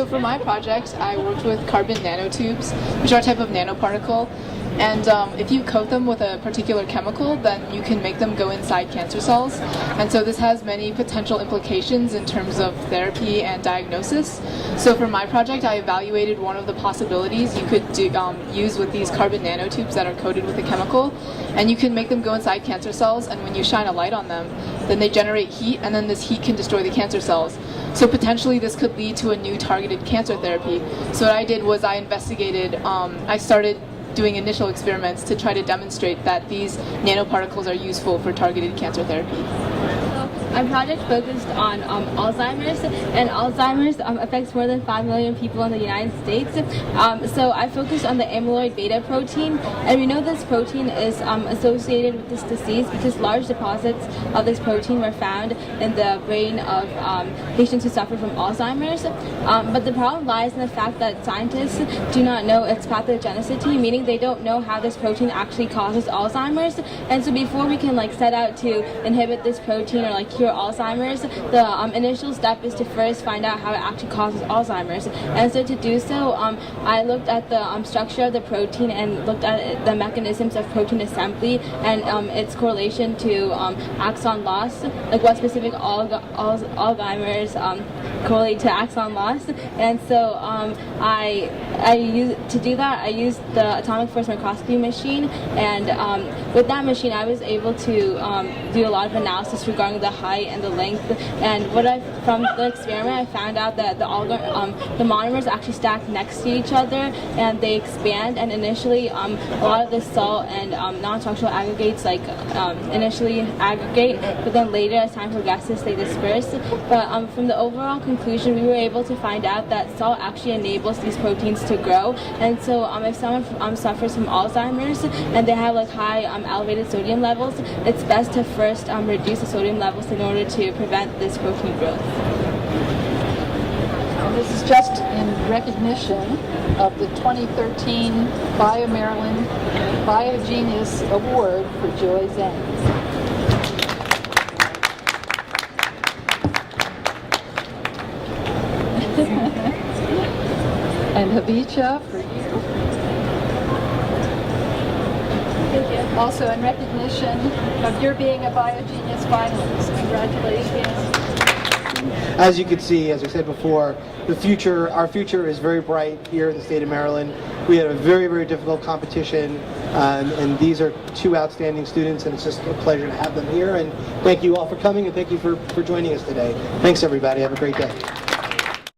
So for my project, I worked with carbon nanotubes, which are a type of nanoparticle. And if you coat them with a particular chemical, then you can make them go inside cancer cells. And so this has many potential implications in terms of therapy and diagnosis. So for my project, I evaluated one of the possibilities you could use with these carbon nanotubes that are coated with a chemical. And you can make them go inside cancer cells, and when you shine a light on them, then they generate heat, and then this heat can destroy the cancer cells. So potentially this could lead to a new targeted cancer therapy. So what I did was I investigated, I started doing initial experiments to try to demonstrate that these nanoparticles are useful for targeted cancer therapy. My project focused on Alzheimer's, and Alzheimer's affects more than 5 million people in the United States. So I focused on the amyloid beta protein, and we know this protein is associated with this disease because large deposits of this protein were found in the brain of patients who suffer from Alzheimer's. But the problem lies in the fact that scientists do not know its pathogenicity, meaning they don't know how this protein actually causes Alzheimer's. And so before we can set out to inhibit this protein or cure Alzheimer's, the initial step is to first find out how it actually causes Alzheimer's. And so to do so, I looked at the structure of the protein and looked at the mechanisms of protein assembly and its correlation to axon loss, like what specific Alzheimer's correlate to axon loss. And so to do that, I used the atomic force microscopy machine, and with that machine I was able to do a lot of analysis regarding the height and the length. And from the experiment, I found out that the monomers actually stack next to each other and they expand, and initially a lot of the salt and non-structural aggregates initially aggregate, but then later as time progresses they disperse. But from the overall conclusion, we were able to find out that salt actually enables these proteins to grow. And so if someone suffers from Alzheimer's and they have high elevated sodium levels, it's best to first reduce the sodium levels in order to prevent this protein growth. And this is just in recognition of the 2013 BioMaryland BioGENius Award for Joy Zhang. And Havicha, for you. Also in recognition of your being a BioGENius finalist. Congratulations. As you can see, as I said before, our future is very bright here in the state of Maryland. We had a very, very difficult competition, and these are two outstanding students, and it's just a pleasure to have them here. And thank you all for coming, and thank you for joining us today. Thanks, everybody. Have a great day.